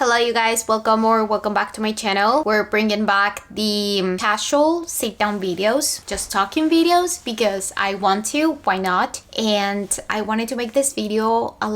Hello you guys, welcome back to my channel. We're bringing back the casual sit down videos, just talking videos because I want to, why not? And I wanted to make this video I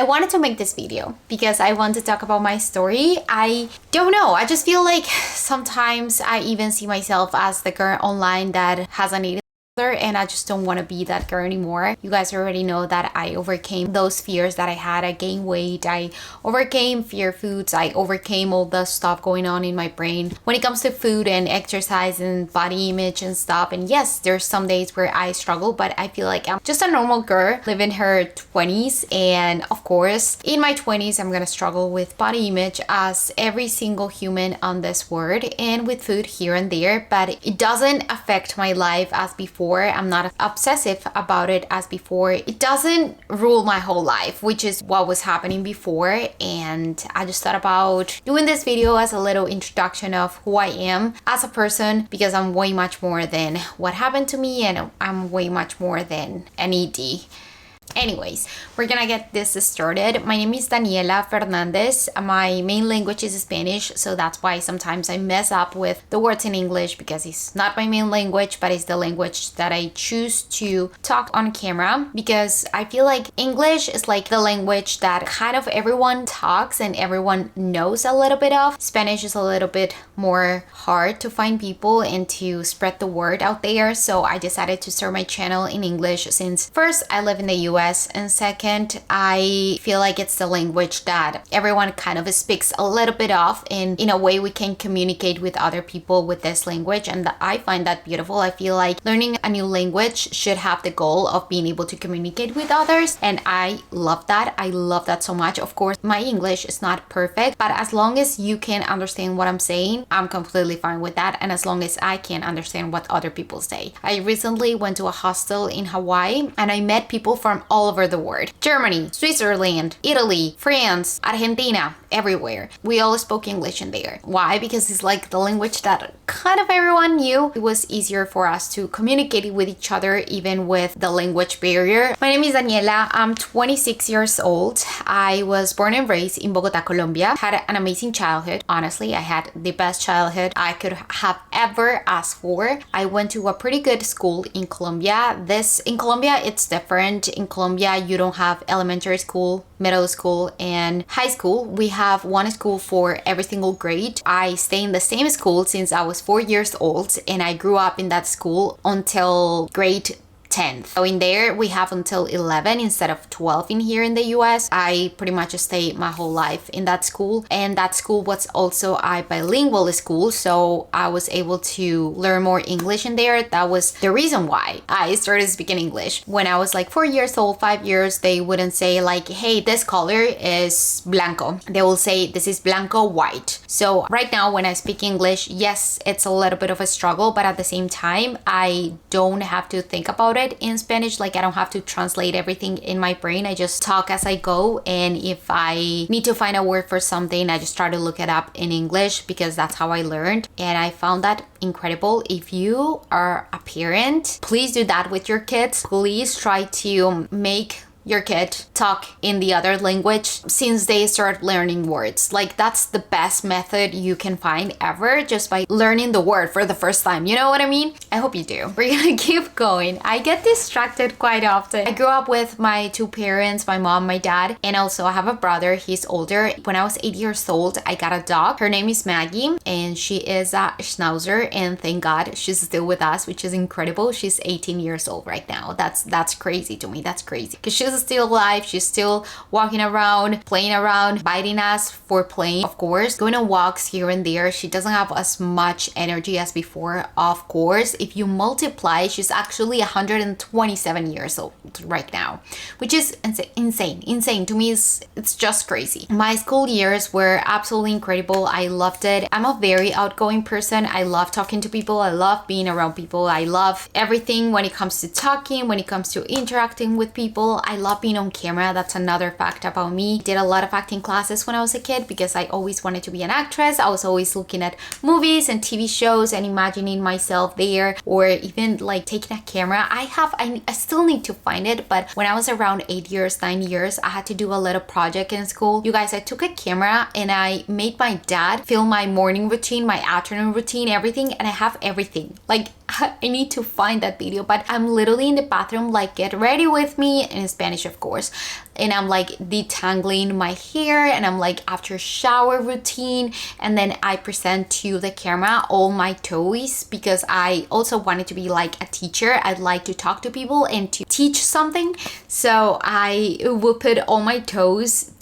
wanted to make this video because I want to talk about my story. I don't know, I just feel like sometimes I even see myself as the girl online that hasn't eaten and I just don't want to be that girl anymore. You guys already know that I overcame those fears that I had. I gained weight, I overcame fear foods, I overcame all the stuff going on in my brain when it comes to food and exercise and body image and stuff. And yes, there's some days where I struggle, but I feel like I'm just a normal girl living her 20s, and of course in my 20s I'm gonna struggle with body image as every single human on this world, and with food here and there, but it doesn't affect my life as before. I'm not obsessive about it as before. It doesn't rule my whole life, which is what was happening before. And I just thought about doing this video as a little introduction of who I am as a person, because I'm way much more than what happened to me, and I'm way much more than an ED. Anyways, we're gonna get this started. My name is Daniela Fernandez. My main language is Spanish, so that's why sometimes I mess up with the words in English, because it's not my main language, but it's the language that I choose to talk on camera, because I feel like English is like the language that kind of everyone talks and everyone knows a little bit of. Spanish is a little bit more hard to find people and to spread the word out there, so I decided to start my channel in English, since first, I live in the US, and second, I feel like it's the language that everyone kind of speaks a little bit of, and in a way we can communicate with other people with this language, and I find that beautiful. I feel like learning a new language should have the goal of being able to communicate with others, and I love that. I love that so much. Of course, my English is not perfect, but as long as you can understand what I'm saying, I'm completely fine with that, and as long as I can understand what other people say. I recently went to a hostel in Hawaii, and I met people from all over the world. Germany, Switzerland, Italy, France, Argentina, everywhere. We all spoke English in there. Why? Because it's like the language that kind of everyone knew. It was easier for us to communicate with each other, even with the language barrier. My name is Daniela. I'm 26 years old. I was born and raised in Bogota, Colombia. Had an amazing childhood. Honestly, I had the best childhood I could have ever asked for. I went to a pretty good school in Colombia. In Colombia, it's different. In Colombia, you don't have elementary school, middle school, and high school. We have one school for every single grade. I stayed in the same school since I was 4 years old, and I grew up in that school until grade 10th. So in there we have until 11 instead of 12 in here in the US. I pretty much stayed my whole life in that school, and that school was also a bilingual school, so I was able to learn more English in there. That was the reason why I started speaking English. When I was like 4 years old, 5 years, they wouldn't say like, hey, this color is blanco. They will say this is blanco white. So right now when I speak English, yes, it's a little bit of a struggle, but at the same time I don't have to think about it in Spanish. Like, I don't have to translate everything in my brain. I just talk as I go, and if I need to find a word for something, I just try to look it up in English, because that's how I learned, and I found that incredible. If you are a parent, please do that with your kids. Please try to make your kid talk in the other language since they start learning words. Like, that's the best method you can find ever, just by learning the word for the first time. You know what I mean? I hope you do. We're gonna keep going. I get distracted quite often. I grew up with my two parents, my mom, my dad, and also I have a brother. He's older. When I was 8 years old, I got a dog. Her name is Maggie, and she is a schnauzer, and thank God she's still with us, which is incredible. She's 18 years old right now. That's crazy to me. That's crazy, because she's still alive. She's still walking around, playing around, biting us for playing, of course, going on walks here and there. She doesn't have as much energy as before, of course. If you multiply, she's actually 127 years old right now, which is insane to me. It's just crazy. My school years were absolutely incredible. I loved it. I'm a very outgoing person. I love talking to people. I love being around people. I love everything when it comes to talking, when it comes to interacting with people. I love being on camera. That's another fact about me. Did a lot of acting classes when I was a kid because I always wanted to be an actress. I was always looking at movies and TV shows and imagining myself there, or even like taking a camera. I still need to find it, but when I was around 8 years, 9 years, I had to do a little project in school. You guys, I took a camera and I made my dad film my morning routine, my afternoon routine, everything, and I have everything. Like, I need to find that video, but I'm literally in the bathroom like, get ready with me, in Spanish of course, and I'm like detangling my hair, and I'm like after shower routine, and then I present to the camera all my toys because I also wanted to be like a teacher. I'd like to talk to people and to teach something, so I will put all my toys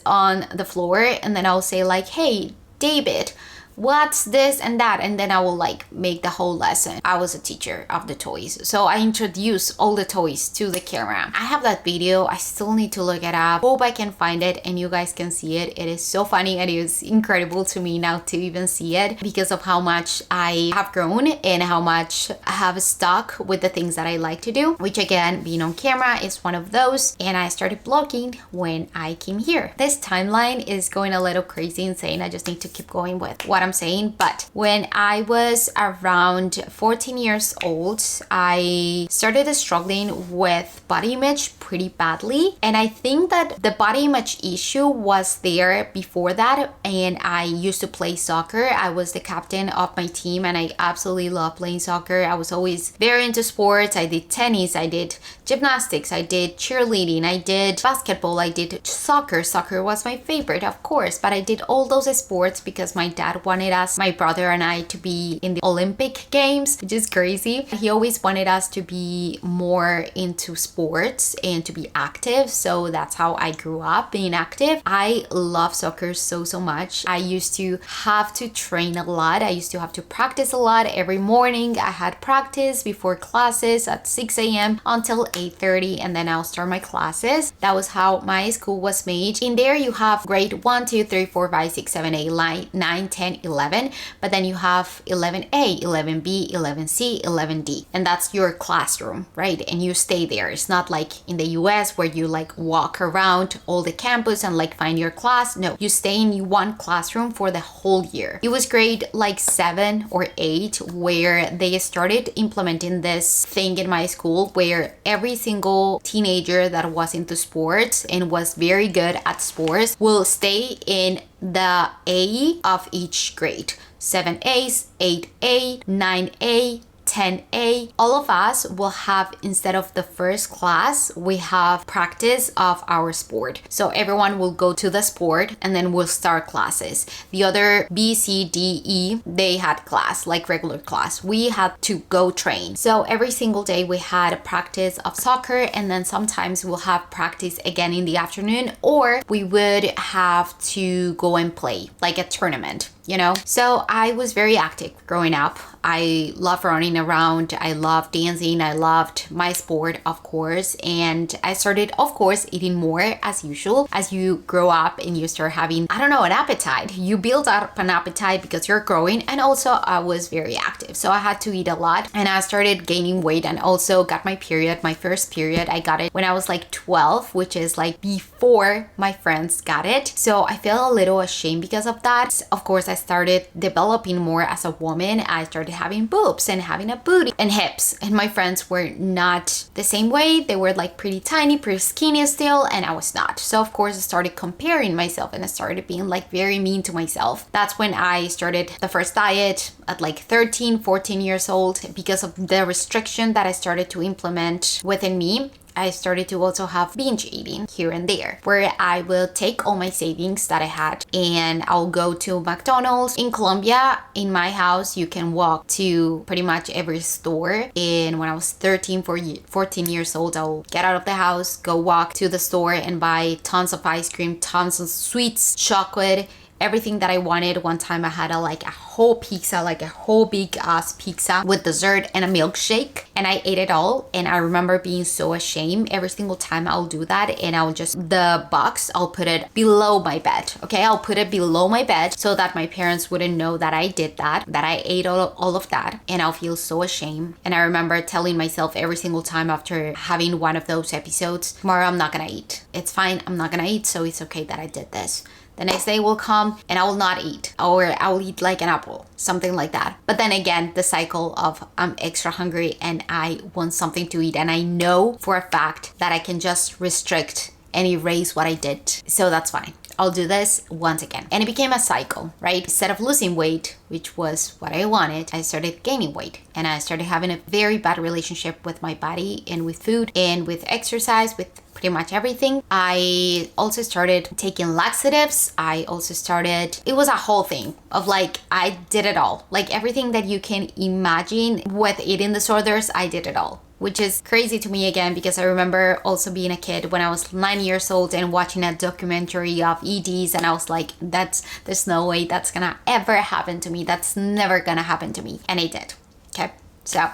on the floor, and then I'll say like, hey David, what's this and that, and then I will like make the whole lesson. I was a teacher of the toys, so I introduced all the toys to the camera. I have that video. I still need to look it up. Hope I can find it and you guys can see it. It is so funny and it is incredible to me now to even see it because of how much I have grown and how much I have stuck with the things that I like to do, which again, being on camera is one of those. And I started blogging when I came here. This timeline is going a little crazy insane. I just need to keep going with what I'm saying. But when I was around 14 years old, I started struggling with body image pretty badly, and I think that the body image issue was there before that. And I used to play soccer. I was the captain of my team and I absolutely love playing soccer. I was always very into sports. I did tennis, I did gymnastics, I did cheerleading, I did basketball, I did soccer. Soccer was my favorite, of course, but I did all those sports because my dad wanted us, my brother and I, to be in the Olympic Games, which is crazy. He always wanted us to be more into sports and to be active, so that's how I grew up being active. I love soccer so much. I used to have to train a lot. I used to have to practice a lot. Every morning I had practice before classes at 6 a.m. until 8:30, and then I'll start my classes. That was how my school was made. In there you have grade 1, 2, 3, 4, 5, 6, 7, 8, 9, 10, 11, but then you have 11A, 11B, 11C, 11D, and that's your classroom, right? And you stay there. It's not like in the US where you like walk around all the campus and like find your class. No, you stay in one classroom for the whole year. It was grade like 7 or 8 where they started implementing this thing in my school where every single teenager that was into sports and was very good at sports will stay in the A of each grade. 7A's, 8A, 9A, 10A. All of us will have, instead of the first class, we have practice of our sport. So everyone will go to the sport and then we'll start classes. The other B, C, D, E, they had class, like regular class. We had to go train. So every single day we had a practice of soccer, and then sometimes we'll have practice again in the afternoon, or we would have to go and play like a tournament, you know? So I was very active growing up. I love running around. I loved dancing. I loved my sport, of course. And I started, of course, eating more as usual. As you grow up and you start having, I don't know, an appetite. You build up an appetite because you're growing. And also I was very active. So I had to eat a lot and I started gaining weight, and also got my period, my first period. I got it when I was like 12, which is like before my friends got it. So I felt a little ashamed because of that. Of course, I started developing more as a woman. I started having boobs and having a booty and hips, and my friends were not the same way. They were like pretty tiny, pretty skinny still, and I was not. So of course I started comparing myself and I started being like very mean to myself. That's when I started the first diet at like 13, 14 years old because of the restriction that I started to implement within me. I started to also have binge eating here and there, where I will take all my savings that I had and I'll go to McDonald's. In Colombia, in my house, you can walk to pretty much every store. And when I was 13, 14 years old, I'll get out of the house, go walk to the store and buy tons of ice cream, tons of sweets, chocolate, everything that I wanted. One time I had a whole pizza, like a whole big ass pizza with dessert and a milkshake. and I ate it all. And I remember being so ashamed every single time I'll do that. And I'll just, the box, I'll put it below my bed. Okay, I'll put it below my bed so that my parents wouldn't know that I did that I ate all of that. And I'll feel so ashamed. And I remember telling myself every single time after having one of those episodes, tomorrow I'm not gonna eat. It's fine, I'm not gonna eat, so it's okay that I did this. The next day will come and I will not eat, or I will eat like an apple, something like that. But then again, the cycle of I'm extra hungry and I want something to eat, and I know for a fact that I can just restrict and erase what I did. So that's fine. I'll do this once again. And it became a cycle, right? Instead of losing weight, which was what I wanted, I started gaining weight. And I started having a very bad relationship with my body and with food and with exercise, with pretty much everything. I also started taking laxatives. I also started, it was a whole thing of like, I did it all. Like everything that you can imagine with eating disorders, I did it all. Which is crazy to me again, because I remember also being a kid when I was 9 years old and watching a documentary of EDs, and I was like, there's no way that's gonna ever happen to me. That's never gonna happen to me. And it did. Okay, so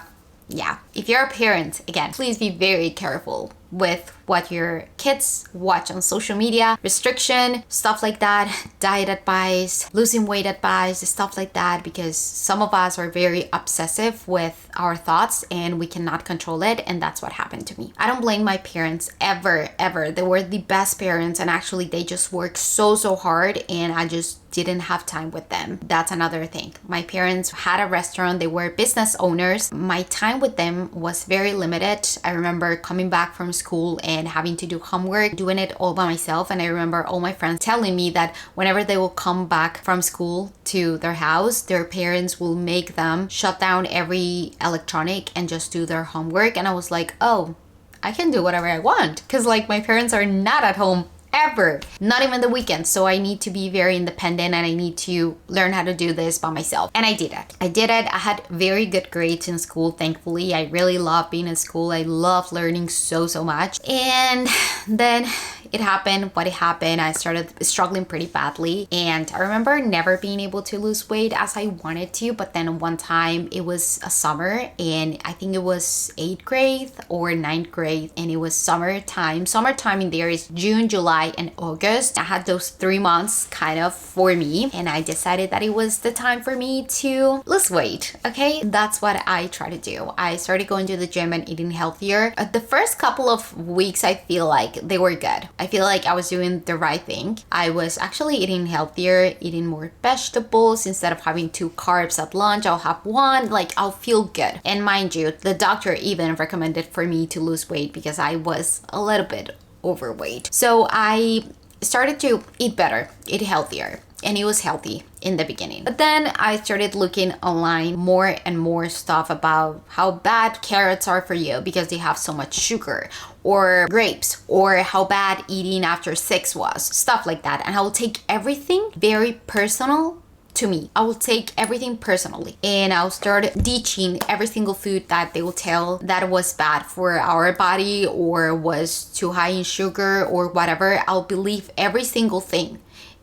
yeah, if you're a parent, again, please be very careful with what your kids watch on social media, restriction, stuff like that, diet advice, losing weight advice, stuff like that, because some of us are very obsessive with our thoughts and we cannot control it, and that's what happened to me. I don't blame my parents ever. They were the best parents, and actually they just worked so hard, and I just didn't have time with them. That's another thing. My parents had a restaurant, they were business owners. My time with them was very limited. I remember coming back from school and having to do homework, doing it all by myself. And I remember all my friends telling me that whenever they will come back from school to their house, their parents will make them shut down every electronic and just do their homework. And I was like, oh, I can do whatever I want, because like my parents are not at home ever, not even the weekends. So I need to be very independent, and I need to learn how to do this by myself. And I did it. I had very good grades in school, thankfully. I really loved being in school. I loved learning so much. And then it happened what it happened. I started struggling pretty badly, and I remember never being able to lose weight as I wanted to. But then one time, it was a summer, and I think it was 8th grade or 9th grade, and it was summertime. Summertime in there is June, July, and August. I had those 3 months kind of for me, and I decided that it was the time for me to lose weight. Okay, that's what I try to do. I started going to the gym and eating healthier. The first couple of weeks, I feel like they were good. I feel like I was doing the right thing. I was actually eating healthier, eating more vegetables. Instead of having 2 carbs at lunch, I'll have 1. Like, I'll feel good. And mind you, the doctor even recommended for me to lose weight because I was a little bit overweight. So I started to eat better, eat healthier, and it was healthy in the beginning. But then I started looking online more and more stuff about how bad carrots are for you because they have so much sugar, or grapes, or how bad eating after 6 was, stuff like that. And I will take everything very personal to me. I will take everything personally, and I'll start ditching every single food that they will tell that was bad for our body or was too high in sugar or whatever. I'll believe every single thing,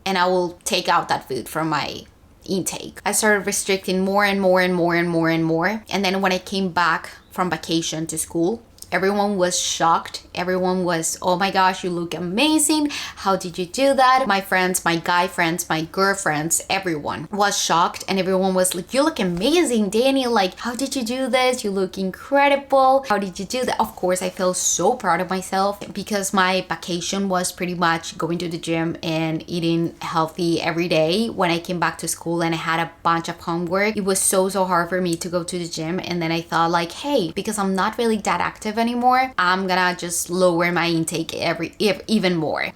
and I will take out that food from my intake. I started restricting more and more. And then when I came back from vacation to school, everyone was shocked. Everyone was, oh my gosh, you look amazing. How did you do that? My friends, my guy friends, my girlfriends, everyone was shocked. And everyone was like, you look amazing, Dani. Like, how did you do this? You look incredible. How did you do that? Of course, I felt so proud of myself because my vacation was pretty much going to the gym and eating healthy every day. When I came back to school and I had a bunch of homework, it was so hard for me to go to the gym. And then I thought like, hey, because I'm not really that active anymore, I'm gonna just lower my intake even more.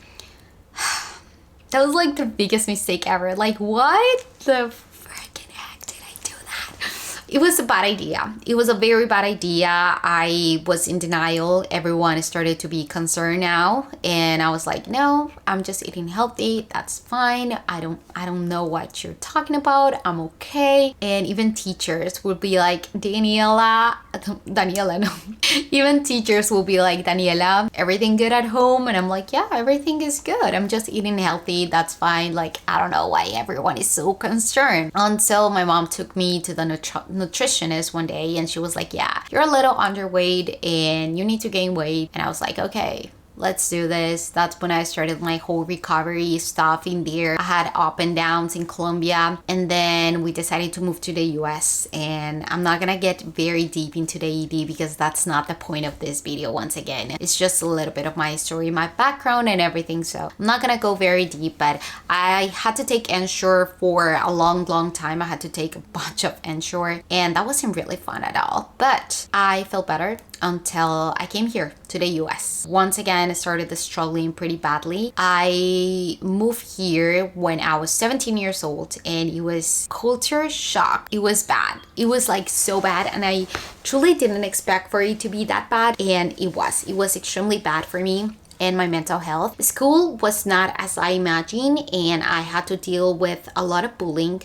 That was like the biggest mistake ever. Like, what the freaking heck did I do that? It was a bad idea. It was a very bad idea. I was in denial. Everyone started to be concerned now, and I was like, no, I'm just eating healthy. That's fine. I don't know what you're talking about. I'm okay. And even teachers would be like, Daniela, no. Even teachers will be like, Daniela, everything good at home? And I'm like, yeah, everything is good. I'm just eating healthy. That's fine. Like, I don't know why everyone is so concerned. Until my mom took me to the nutritionist one day, and she was like, yeah, you're a little underweight and you need to gain weight. And I was like, okay, let's do this. That's when I started my whole recovery stuff in there. I had up and downs in Colombia, and then we decided to move to the US. And I'm not gonna get very deep into the ED because that's not the point of this video. Once again, it's just a little bit of my story, my background and everything, so I'm not gonna go very deep. But I had to take Ensure for a long time. I had to take a bunch of Ensure, and that wasn't really fun at all, but I felt better until I came here to the US. Once again, I started struggling pretty badly. I moved here when I was 17 years old, and it was culture shock. It was bad. It was like so bad, and I truly didn't expect for it to be that bad, and it was extremely bad for me and my mental health. School was not as I imagined, and I had to deal with a lot of bullying.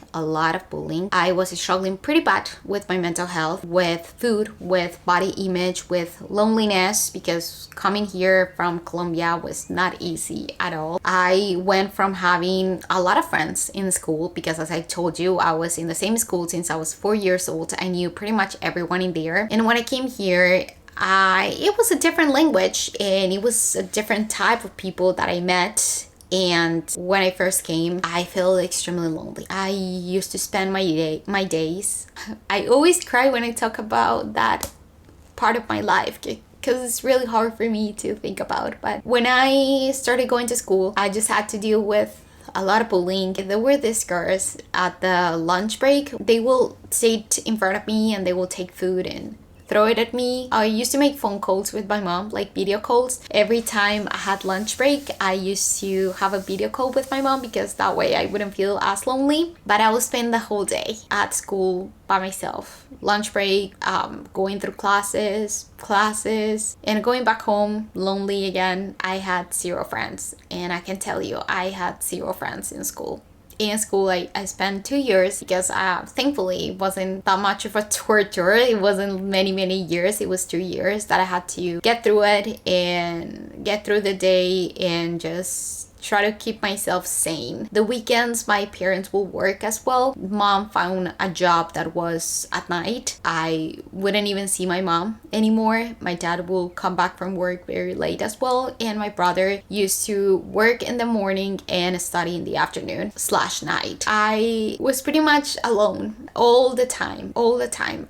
I was struggling pretty bad with my mental health, with food, with body image, with loneliness, because coming here from Colombia was not easy at all. I went from having a lot of friends in school, because as I told you, I was in the same school since I was 4 years old. I knew pretty much everyone in there. And when I came here, it was a different language, and it was a different type of people that I met. And when I first came, I felt extremely lonely. I used to spend my days. I always cry when I talk about that part of my life, because it's really hard for me to think about. But when I started going to school, I just had to deal with a lot of bullying. There were these girls at the lunch break. They will sit in front of me and they will take food and throw it at me. I used to make phone calls with my mom, like video calls. Every time I had lunch break, I used to have a video call with my mom, because that way I wouldn't feel as lonely. But I would spend the whole day at school by myself. Lunch break, going through classes, and going back home lonely again. I had zero friends, and I can tell you, I had zero friends in school. In school, I spent 2 years, because thankfully it wasn't that much of a torture. It wasn't many years. It was 2 years that I had to get through it and get through the day and just try to keep myself sane. The weekends, my parents will work as well. Mom found a job that was at night. I wouldn't even see my mom anymore. My dad will come back from work very late as well. And my brother used to work in the morning and study in the afternoon / night. I was pretty much alone all the time.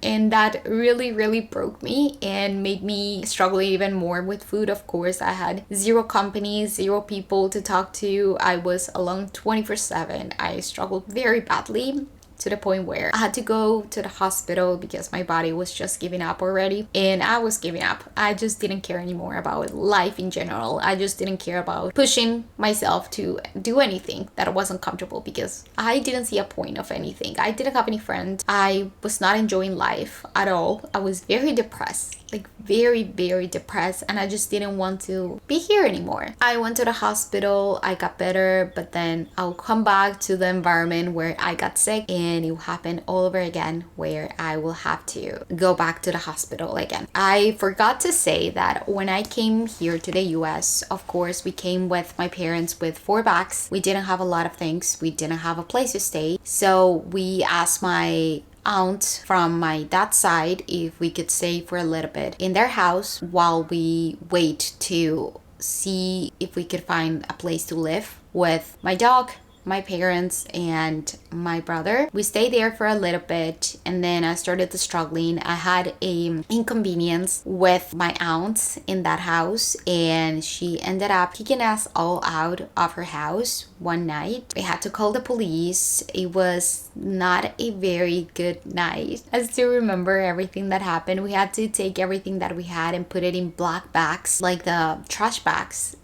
And that really broke me and made me struggle even more with food. Of course, I had zero company, zero people to talk to. I was alone 24/7. I struggled very badly, to the point where I had to go to the hospital because my body was just giving up already. And I was giving up. I just didn't care anymore about life in general. I just didn't care about pushing myself to do anything that wasn't comfortable, because I didn't see a point of anything. I didn't have any friends. I was not enjoying life at all. I was very depressed, like very depressed, and I just didn't want to be here anymore. I went to the hospital. I got better, but then I'll come back to the environment where I got sick, and it will happen all over again, where I will have to go back to the hospital again. I forgot to say that when I came here to the US, of course, we came with my parents with 4 bags. We didn't have a lot of things. We didn't have a place to stay. So we asked my aunt from my dad's side if we could stay for a little bit in their house while we wait to see if we could find a place to live with my dog, my parents, and my brother. We stayed there for a little bit, and then I started struggling. I had a inconvenience with my aunt in that house, and she ended up kicking us all out of her house one night. We had to call the police. It was not a very good night. I still remember everything that happened. We had to take everything that we had and put it in black bags, like the trash bags.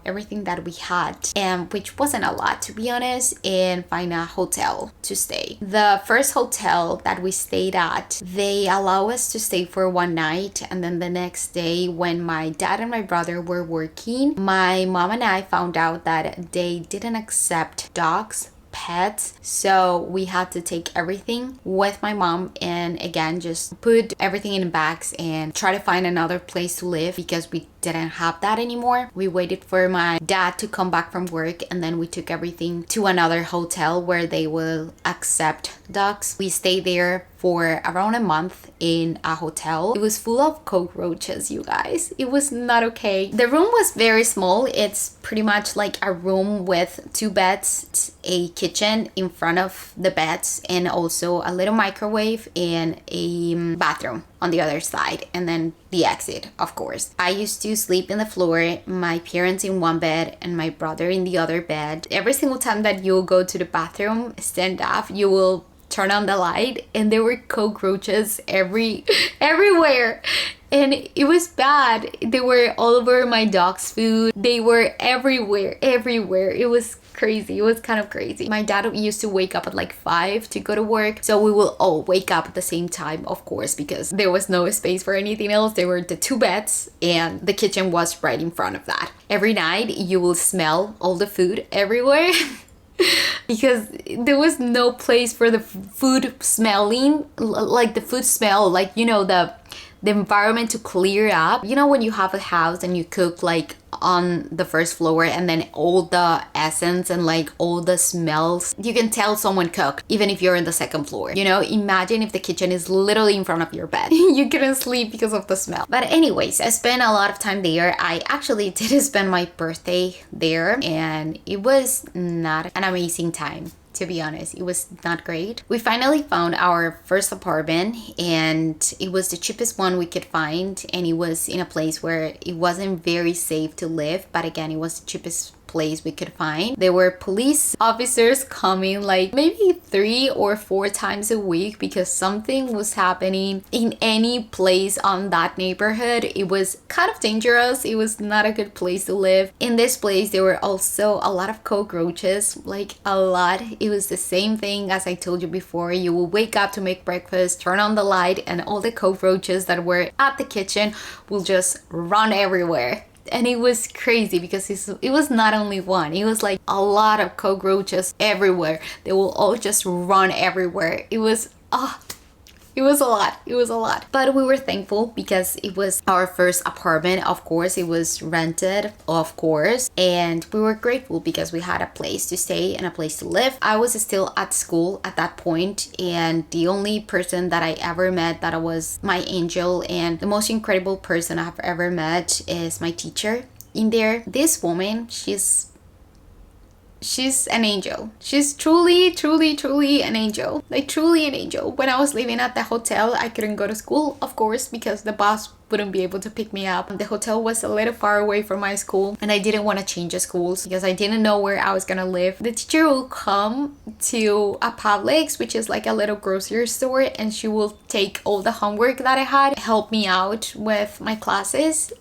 Everything that we had, and which wasn't a lot, to be honest, and find a hotel to stay. The first hotel that we stayed at, they allow us to stay for one night, and then the next day, when my dad and my brother were working, my mom and I found out that they didn't accept dogs, pets, so we had to take everything with my mom, and again just put everything in bags and try to find another place to live, because we didn't have that anymore. We waited for my dad to come back from work, and then we took everything to another hotel where they will accept dogs. We stayed there for around a month in a hotel. It was full of cockroaches, you guys. It was not okay. The room was very small. It's pretty much like a room with 2 beds, a kitchen in front of the beds, and also a little microwave and a bathroom on the other side, and then the exit, of course. I used to sleep in the floor, my parents in one bed and my brother in the other bed. Every single time that you'll go to the bathroom, stand up, you will turn on the light, and there were cockroaches everywhere, and it was bad. They were all over my dog's food. They were everywhere. It was crazy. It was kind of crazy. My dad used to wake up at like 5 to go to work, so we will all wake up at the same time, of course, because there was no space for anything else. There were the 2 beds and the kitchen was right in front of that. Every night you will smell all the food everywhere because there was no place for the food smelling, like the food smell, like, you know, the environment to clear up. You know, when you have a house and you cook like on the first floor, and then all the essence and like all the smells, you can tell someone cooked even if you're in the second floor. You know, imagine if the kitchen is literally in front of your bed. You couldn't sleep because of the smell. But anyways, I spent a lot of time there. I actually did spend my birthday there, and it was not an amazing time. To be honest, it was not great. We finally found our first apartment, and it was the cheapest one we could find, and it was in a place where it wasn't very safe to live, but again, it was the cheapest place we could find. There were police officers coming like maybe 3 or 4 times a week because something was happening in any place on that neighborhood. It was kind of dangerous. It was not a good place to live. In this place, there were also a lot of cockroaches, like a lot. It was the same thing as I told you before. You will wake up to make breakfast, turn on the light, and all the cockroaches that were at the kitchen will just run everywhere. And it was crazy because it was not only one, it was like a lot of cockroaches everywhere. They will all just run everywhere. It was a lot. But we were thankful because it was our first apartment. Of course, it was rented, of course. And we were grateful because we had a place to stay and a place to live. I was still at school at that point, and the only person that I ever met that was my angel and the most incredible person I've ever met is my teacher in there. This woman, she's an angel. She's truly an angel. Like truly an angel. When I was living at the hotel, I couldn't go to school, of course, because the bus wouldn't be able to pick me up. The hotel was a little far away from my school, and I didn't want to change the schools because I didn't know where I was gonna live. The teacher will come to a Publix, which is like a little grocery store, and she will take all the homework that I had, help me out with my classes.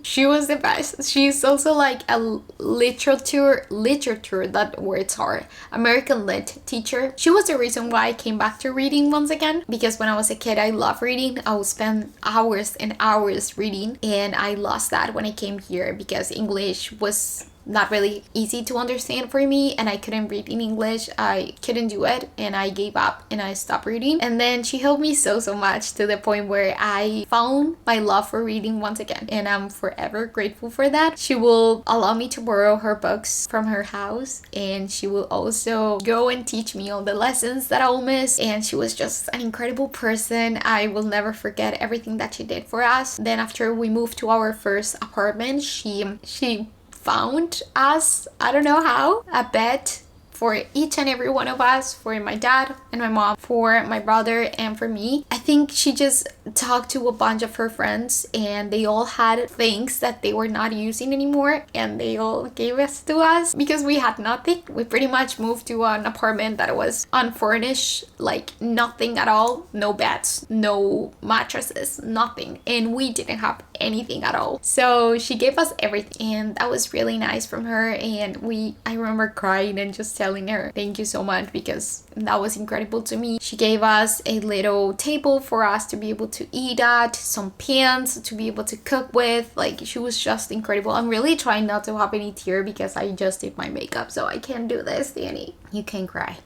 She was the best. She's also like a literature, that words hard, American lit teacher. She was the reason why I came back to reading once again, because when I was a kid, I loved reading. I would spend hours and hours reading, and I lost that when I came here because English was not really easy to understand for me, and I couldn't read in English. I couldn't do it, and I gave up and I stopped reading. And then she helped me so much to the point where I found my love for reading once again, and I'm forever grateful for that. She will allow me to borrow her books from her house, and she will also go and teach me all the lessons that I'll miss. And she was just an incredible person. I will never forget everything that she did for us. Then after we moved to our first apartment, she found us, I don't know how, a bed for each and every one of us, for my dad and my mom, for my brother, and for me. I think she just talked to a bunch of her friends, and they all had things that they were not using anymore, and they all gave us to us because we had nothing. We pretty much moved to an apartment that was unfurnished, like nothing at all, no beds, no mattresses, nothing, and we didn't have anything at all. So she gave us everything, and that was really nice from her. And I remember crying and just telling her thank you so much because that was incredible to me. She gave us a little table for us to be able to eat at, some pans to be able to cook with. Like, she was just incredible. I'm really trying not to have any tear because I just did my makeup, so I can't do this, Dani. You can cry.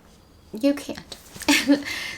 You can't.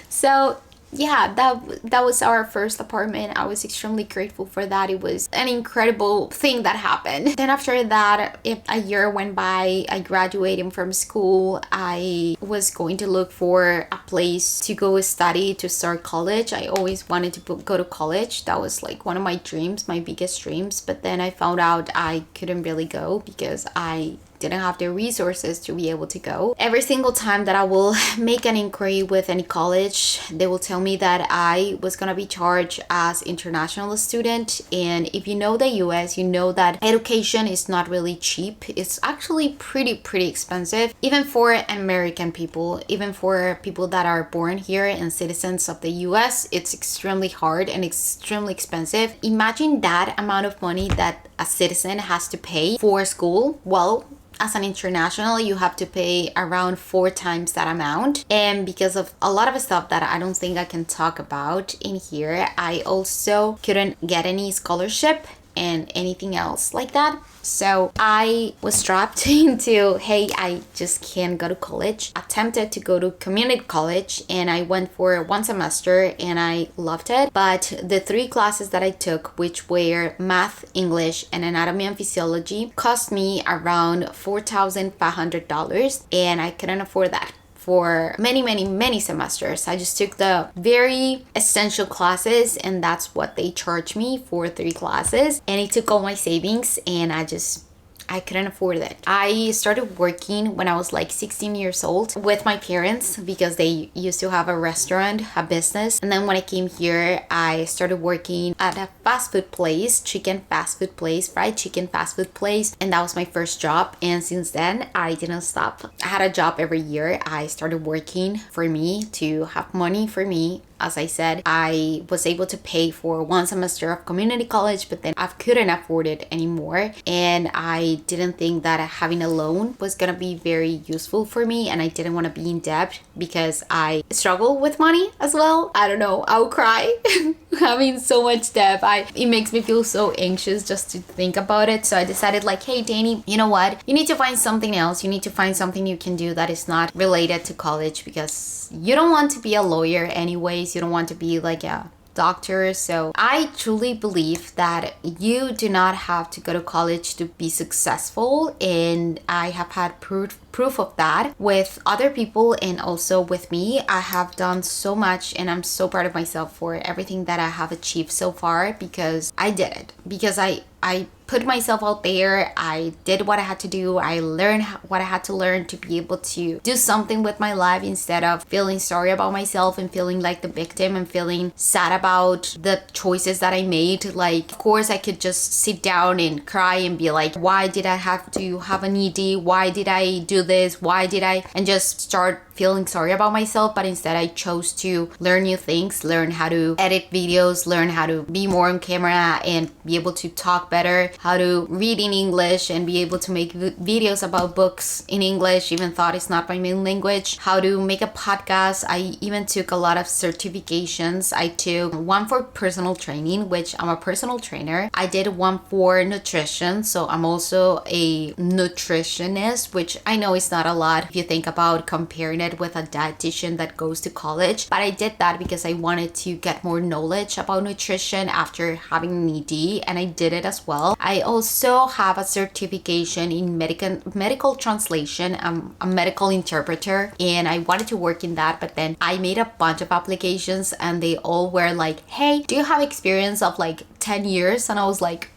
So yeah, that was our first apartment. I was extremely grateful for that. It was an incredible thing that happened. Then after that, if a year went by, I graduated from school. I was going to look for a place to go study, to start college. I always wanted to go to college. That was like one of my dreams, my biggest dreams. But then I found out I couldn't really go because I didn't have the resources to be able to go. Every single time that I will make an inquiry with any college, they will tell me that I was gonna be charged as international student. And if you know the US, you know that education is not really cheap. It's actually pretty expensive, even for American people, even for people that are born here and citizens of the US. It's extremely hard and extremely expensive. Imagine that amount of money that a citizen has to pay for school. Well, as an international, you have to pay around 4 times that amount. And because of a lot of stuff that I don't think I can talk about in here, I also couldn't get any scholarship and anything else like that. So I was trapped into, hey, I just can't go to college. Attempted to go to community college, and I went for 1 semester and I loved it. But the 3 classes that I took, which were math, English, and anatomy and physiology, cost me around $4,500, and I couldn't afford that for many semesters. I just took the very essential classes, and that's what they charged me for 3 classes. And it took all my savings, and I couldn't afford it. I started working when I was like 16 years old with my parents because they used to have a restaurant, a business. And then when I came here, I started working at a fast food place, fried chicken fast food place. And that was my first job. And since then, I didn't stop. I had a job every year. I started working for me to have money for me. As I said, I was able to pay for 1 semester of community college, but then I couldn't afford it anymore. And I didn't think that having a loan was gonna be very useful for me, and I didn't want to be in debt because I struggle with money as well. I don't know, I'll cry having so much debt. It makes me feel so anxious just to think about it. So I decided like, hey Dani, you know what? You need to find something else. You need to find something you can do that is not related to college, because you don't want to be a lawyer anyways. You don't want to be like a doctor. So I truly believe that you do not have to go to college to be successful, and I have had proof of that with other people and also with me. I have done so much, and I'm so proud of myself for everything that I have achieved so far, because I did it, because I put myself out there. I did what I had to do. I learned what I had to learn to be able to do something with my life, instead of feeling sorry about myself and feeling like the victim and feeling sad about the choices that I made. Like, of course, I could just sit down and cry and be like, why did I have to have an ED? Why did I do this? And just start feeling sorry about myself. But instead, I chose to learn new things, learn how to edit videos, learn how to be more on camera and be able to talk better, how to read in English and be able to make videos about books in English, even though it's not my main language, how to make a podcast. I even took a lot of certifications. I took one for personal training, which I'm a personal trainer. I did one for nutrition, so I'm also a nutritionist, which I know is not a lot if you think about comparing it with a dietitian that goes to college. But I did that because I wanted to get more knowledge about nutrition after having an ED, and I did it as well. I also have a certification in medical translation. I'm a medical interpreter, and I wanted to work in that, but then I made a bunch of applications and they all were like, hey, do you have experience of like 10 years? And I was like,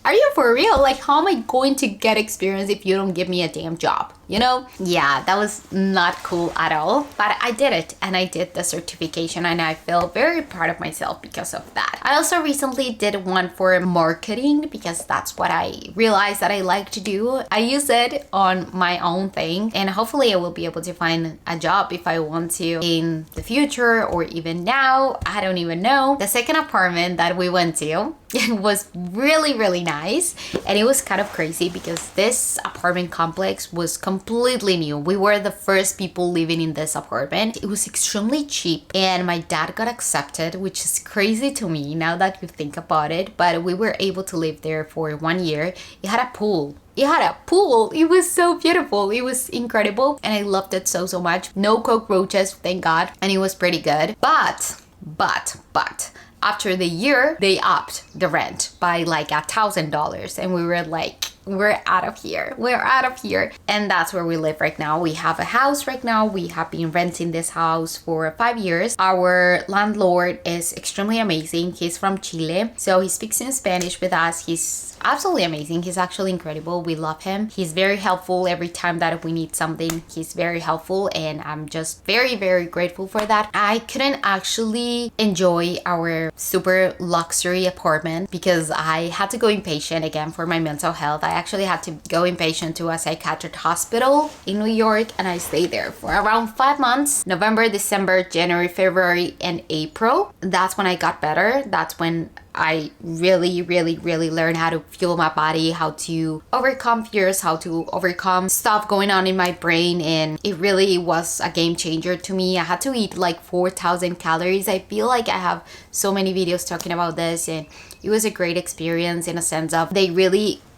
are you for real? Like, how am I going to get experience if you don't give me a damn job? You know? Yeah, that was not cool at all. But I did it, and I did the certification, and I feel very proud of myself because of that. I also recently did one for marketing because that's what I realized that I like to do. I use it on my own thing, and hopefully I will be able to find a job if I want to in the future or even now. I don't even know. The second apartment that we went to, it was really nice, and it was kind of crazy because this apartment complex was completely new. We were the first people living in this apartment. It was extremely cheap, and my dad got accepted, which is crazy to me now that you think about it, but we were able to live there for 1 year. It had a pool. It was so beautiful. It was incredible, and I loved it so much. No cockroaches, thank God, and it was pretty good. But But after the year, they upped the rent by like $1,000. And we were like, we're out of here. We're out of here. And that's where we live right now. We have a house right now. We have been renting this house for 5 years. Our landlord is extremely amazing. He's from Chile. So he speaks in Spanish with us. He's absolutely amazing. He's actually incredible. We love him. He's very helpful every time that we need something. He's very helpful, and I'm just very, very grateful for that. I couldn't actually enjoy our super luxury apartment because I had to go inpatient again for my mental health. I actually had to go inpatient to a psychiatric hospital in New York, and I stayed there for around 5 months. November, December, January, February, and April. That's when I got better. That's when I really learned how to fuel my body, how to overcome fears, how to overcome stuff going on in my brain. And it really was a game changer to me. I had to eat like 4,000 calories. I feel like I have so many videos talking about this, and it was a great experience in a sense of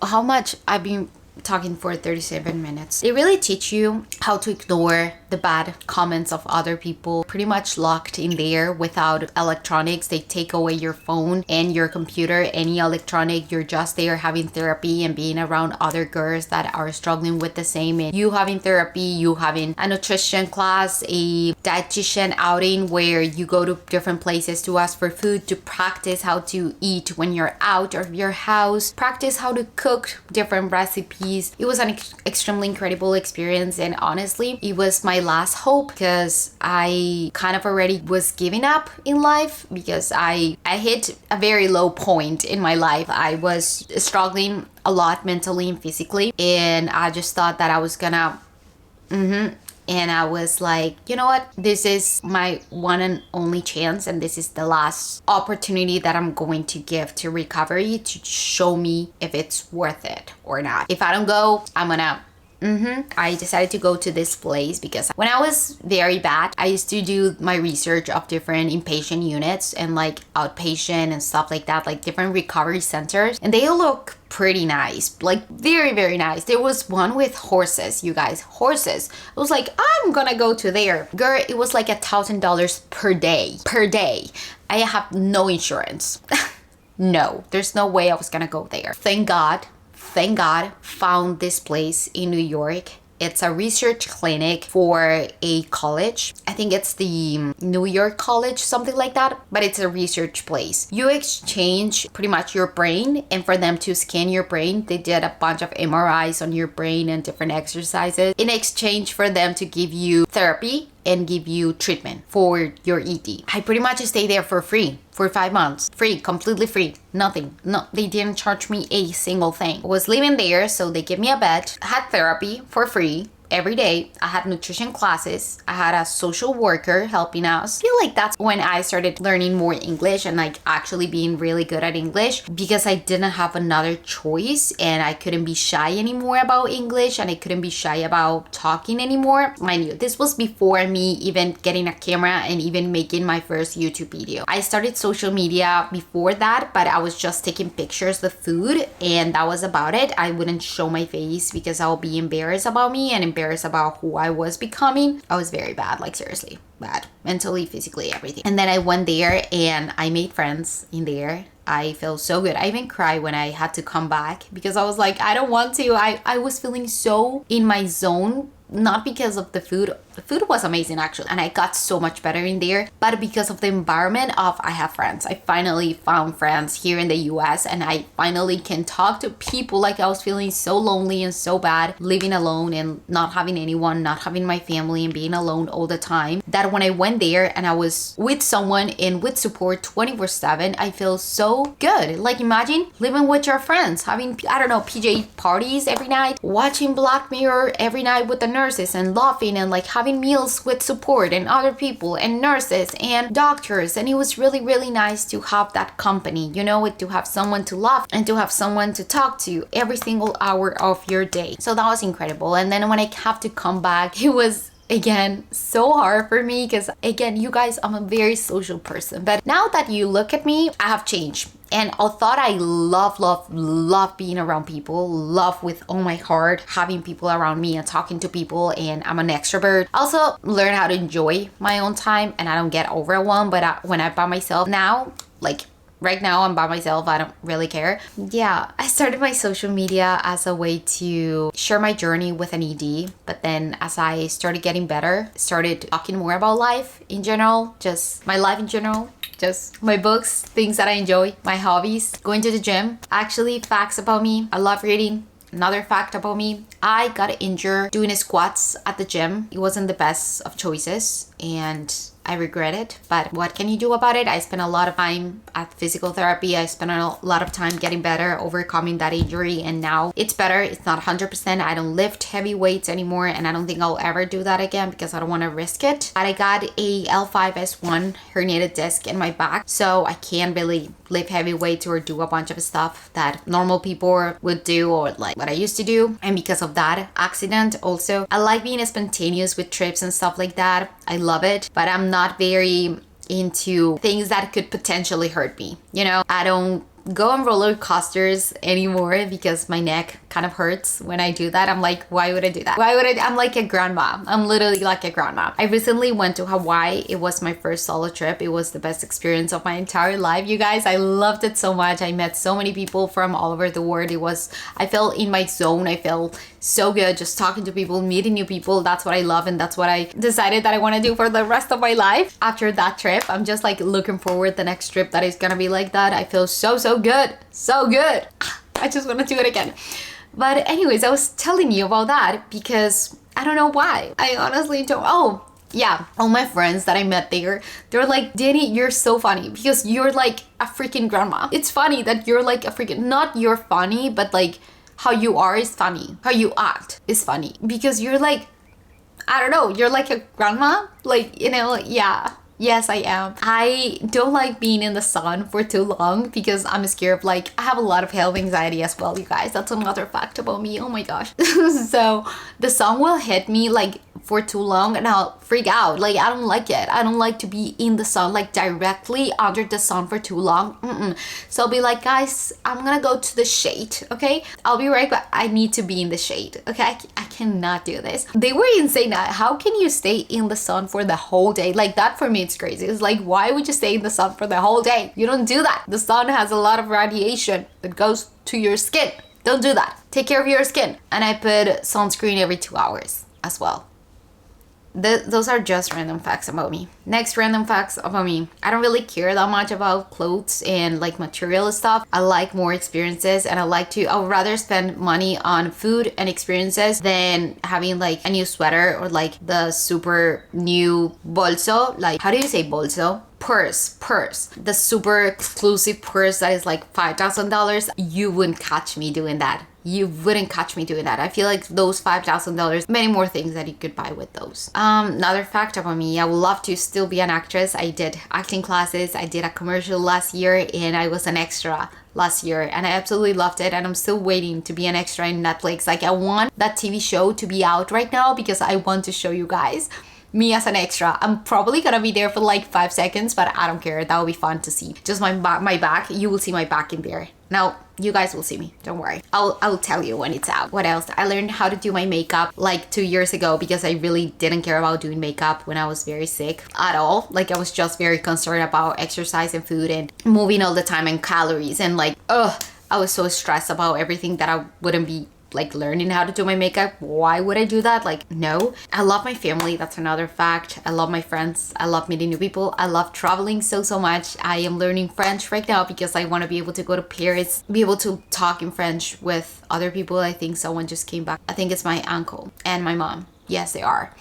how much I've been talking for 37 minutes. They really teach you how to ignore the bad comments of other people. Pretty much locked in there without electronics. They take away your phone and your computer, any electronic. You're just there having therapy and being around other girls that are struggling with the same. And you having therapy, you having a nutrition class, a dietitian outing where you go to different places to ask for food, to practice how to eat when you're out of your house, practice how to cook different recipes. It was an extremely incredible experience, and honestly, it was my last hope because I kind of already was giving up in life because I hit a very low point in my life. I was struggling a lot mentally and physically, and I just thought that I was gonna and I was like, you know what? This is my one and only chance, and this is the last opportunity that I'm going to give to recovery to show me if it's worth it or not. If I don't go, I'm gonna I decided to go to this place because when I was very bad, I used to do my research of different inpatient units and like outpatient and stuff like that, like different recovery centers, and they look pretty nice, like very nice. There was one with horses, you guys, horses. I was like, I'm gonna go to there. Girl, it was like $1,000 per day. I have no insurance. No, there's no way I was gonna go there. Thank God, found this place in New York. It's a research clinic for a college. I think it's the New York College, something like that, but it's a research place. You exchange pretty much your brain, and for them to scan your brain, they did a bunch of MRIs on your brain and different exercises in exchange for them to give you therapy and give you treatment for your ED. I pretty much stayed there for free for 5 months. Free, completely free. Nothing. No, they didn't charge me a single thing. I was living there, so they gave me a bed, had therapy for free every day. I had nutrition classes. I had a social worker helping us. I feel like that's when I started learning more English and like actually being really good at English because I didn't have another choice and I couldn't be shy anymore about English and I couldn't be shy about talking anymore. Mind you, this was before me even getting a camera and even making my first YouTube video. I started social media before that, but I was just taking pictures of food and that was about it. I wouldn't show my face because I would be embarrassed about me and embarrassed about who I was becoming. I was very bad, like seriously bad, mentally, physically, everything. And then I went there and I made friends in there. I felt so good. I even cried when I had to come back because I was like, I don't want to. I was feeling so in my zone, not because of the food. The food was amazing actually, and I got so much better in there, but because of the environment of I have friends. I finally found friends here in the US and I finally can talk to people. Like I was feeling so lonely and so bad, living alone and not having anyone, not having my family and being alone all the time, that when I went there and I was with someone and with support 24/7, I feel so good. Like imagine living with your friends, having, I don't know, PJ parties every night, watching Black Mirror every night with the nurses and laughing and like having meals with support and other people and nurses and doctors. And it was really nice to have that company, you know, to have someone to laugh and to have someone to talk to every single hour of your day. So that was incredible. And then when I have to come back, it was again so hard for me because again, you guys, I'm a very social person, but now that you look at me, I have changed. And although I love being around people, love with all my heart having people around me and talking to people, and I'm an extrovert. I also learn how to enjoy my own time and I don't get overwhelmed. But when I'm by myself now, like right now I'm by myself, I don't really care. Yeah, I started my social media as a way to share my journey with an ED. But then as I started getting better, started talking more about life in general, just my life in general, just my books, things that I enjoy, my hobbies, going to the gym. Actually, facts about me, I love reading. Another fact about me, I got injured doing squats at the gym. It wasn't the best of choices and I regret it, but what can you do about it? I spent a lot of time at physical therapy. I spent a lot of time getting better, overcoming that injury, and now it's better. It's not 100%. I don't lift heavy weights anymore, and I don't think I'll ever do that again because I don't want to risk it. But I got a L5S1 herniated disc in my back, so I can't really lift heavy weights or do a bunch of stuff that normal people would do, or like what I used to do. And because of that accident, also, I like being spontaneous with trips and stuff like that. I love it, but I'm not very into things that could potentially hurt me. You know, I don't go on roller coasters anymore because my neck kind of hurts when I do that. I'm like, why would I do that? I'm like a grandma. I'm literally like a grandma. I recently went to Hawaii. It was my first solo trip. It was the best experience of my entire life, you guys. I loved it so much. I met so many people from all over the world. I felt in my zone. I felt so good just talking to people, meeting new people. That's what I love, and that's what I decided that I want to do for the rest of my life. After that trip, I'm just like looking forward the next trip that is gonna be like that. I feel so good. So good. I just want to do it again. But anyways, I was telling you about that because I don't know why. I honestly don't. Oh, yeah. All my friends that I met there, they're like, Dani, you're so funny because you're like a freaking grandma. It's funny that you're like a freaking, not you're funny, but like how you are is funny. How you act is funny because you're like, I don't know, you're like a grandma. Like, you know, yeah. Yes, I am. I don't like being in the sun for too long because I'm scared of, like, I have a lot of health anxiety as well, you guys. That's another fact about me. Oh my gosh. So the sun will hit me like for too long and I'll freak out. Like, I don't like it. I don't like to be in the sun, like directly under the sun for too long. So I'll be like, guys, I'm gonna go to the shade, okay? I'll be right back. I need to be in the shade, okay? I cannot do this. They were insane. How can you stay in the sun for the whole day? Like, that for me, it's crazy. It's like, why would you stay in the sun for the whole day? You don't do that. The sun has a lot of radiation that goes to your skin. Don't do that. Take care of your skin. And I put sunscreen every 2 hours as well. Those are just random facts about me. Next random facts about me. I don't really care that much about clothes and like material stuff. I like more experiences, and I would rather spend money on food and experiences than having like a new sweater or like the super new bolso. Like, how do you say bolso? Purse, the super exclusive purse that is like $5,000. You wouldn't catch me doing that. You wouldn't catch me doing that. I feel like those $5,000, many more things that you could buy with those. Another fact about me, I would love to still be an actress. I did acting classes. I did a commercial last year and I was an extra last year and I absolutely loved it, and I'm still waiting to be an extra in Netflix. Like, I want that TV show to be out right now because I want to show you guys me as an extra. I'm probably gonna be there for like 5 seconds, but I don't care. That will be fun to see. Just my back. You will see my back in there. Now, you guys will see me. Don't worry. I'll tell you when it's out. What else? I learned how to do my makeup like 2 years ago because I really didn't care about doing makeup when I was very sick at all. Like, I was just very concerned about exercise and food and moving all the time and calories, and like, I was so stressed about everything that I wouldn't be like learning how to do my makeup. Why would I do that? Like, no. I love my family. That's another fact. I love my friends. I love meeting new people. I love traveling so much. I am learning French right now because I want to be able to go to Paris, be able to talk in French with other people. I think someone just came back. I think it's my uncle and my mom. Yes, they are.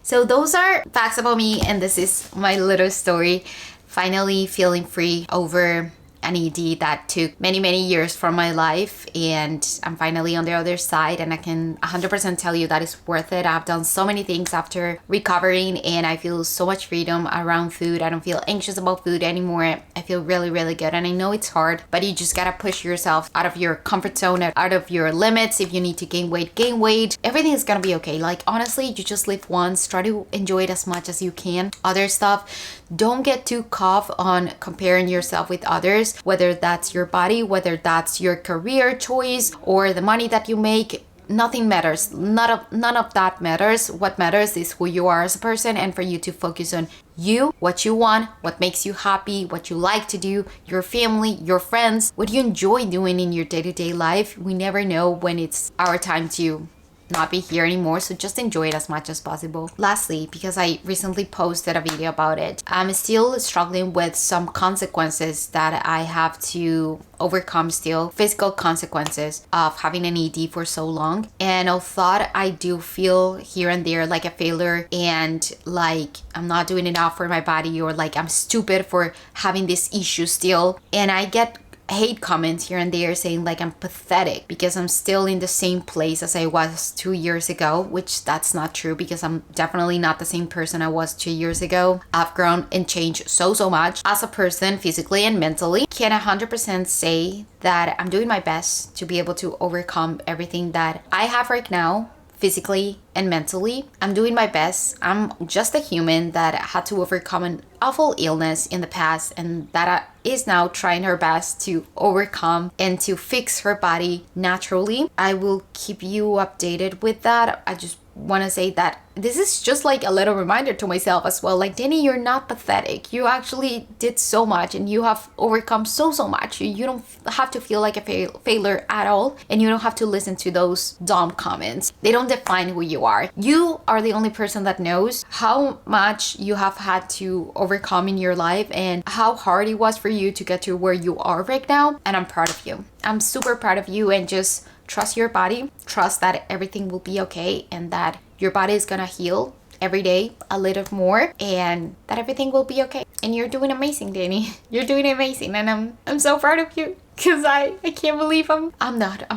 So those are facts about me, and this is my little story. Finally feeling free over an ED that took many years from my life, and I'm finally on the other side, and I can 100% tell you that it's worth it. I've done so many things after recovering and I feel so much freedom around food. I don't feel anxious about food anymore. I feel really good, and I know it's hard, but you just gotta push yourself out of your comfort zone, out of your limits. If you need to gain weight. Everything is gonna be okay. Like, honestly, you just live once. Try to enjoy it as much as you can. Other stuff, don't get too caught on comparing yourself with others. matters, whether that's your body, whether that's your career choice or the money that you make. Nothing matters. None of that matters. What matters is who you are as a person, and for you to focus on you, what you want, what makes you happy, what you like to do, your family, your friends, what you enjoy doing in your day-to-day life. We never know when it's our time to not be here anymore, so just enjoy it as much as possible. Lastly, because I recently posted a video about it, I'm still struggling with some consequences that I have to overcome still, physical consequences of having an ED for so long. And although I do feel here and there like a failure and like I'm not doing enough for my body, or like I'm stupid for having this issue still, and I get hate comments here and there saying like I'm pathetic because I'm still in the same place as I was 2 years ago, which that's not true, because I'm definitely not the same person I was 2 years ago. I've grown and changed so much as a person, physically and mentally. Can 100% say that I'm doing my best to be able to overcome everything that I have right now, physically and mentally. I'm doing my best. I'm just a human that had to overcome an awful illness in the past, and that is now trying her best to overcome and to fix her body naturally. I will keep you updated with that. I just want to say that this is just like a little reminder to myself as well, like, Dani, you're not pathetic. You actually did so much and you have overcome so much. You don't have to feel like a failure at all, and you don't have to listen to those dumb comments. They don't define who you are. You are the only person that knows how much you have had to overcome in your life and how hard it was for you to get to where you are right now, and I'm proud of you. I'm super proud of you, and just trust your body. Trust that everything will be okay, and that your body is gonna heal every day a little more, and that everything will be okay. And you're doing amazing, Dani. You're doing amazing, and I'm so proud of you, because I can't believe I'm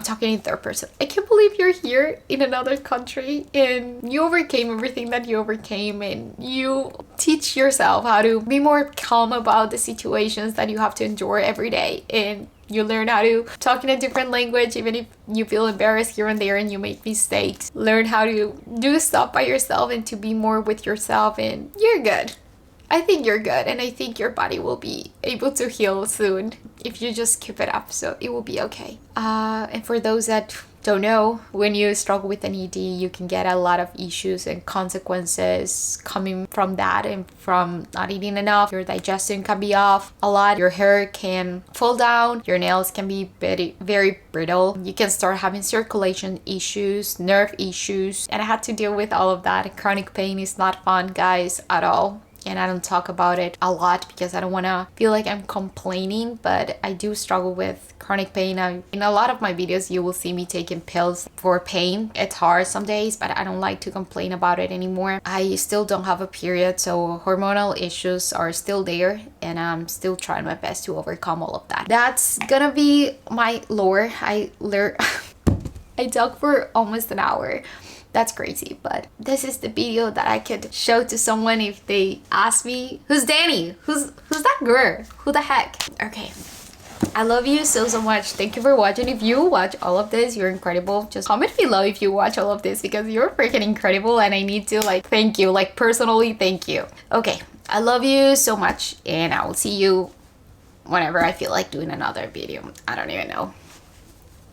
talking in third person. I can't believe you're here in another country and you overcame everything that you overcame, and you teach yourself how to be more calm about the situations that you have to endure every day, and you learn how to talk in a different language even if you feel embarrassed here and there and you make mistakes. Learn how to do stuff by yourself and to be more with yourself, and you're good. I think you're good, and I think your body will be able to heal soon if you just keep it up, so it will be okay. And for those that don't know, when you struggle with an ED, you can get a lot of issues and consequences coming from that, and from not eating enough. Your digestion can be off a lot, your hair can fall down, your nails can be very brittle, you can start having circulation issues, nerve issues, and I had to deal with all of that. Chronic pain is not fun, guys, at all. And I don't talk about it a lot because I don't want to feel like I'm complaining, but I do struggle with chronic pain. In a lot of my videos, you will see me taking pills for pain. It's hard some days, but I don't like to complain about it anymore. I still don't have a period, so hormonal issues are still there, and I'm still trying my best to overcome all of that. That's gonna be my lore. I talked for almost an hour. That's crazy, but this is the video that I could show to someone if they ask me, who's Dani? Who's that girl? Who the heck? Okay. I love you so much. Thank you for watching. If you watch all of this, you're incredible. Just comment below if you watch all of this, because you're freaking incredible and I need to thank you, personally thank you. Okay. I love you so much, and I will see you whenever I feel like doing another video. I don't even know.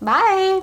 Bye.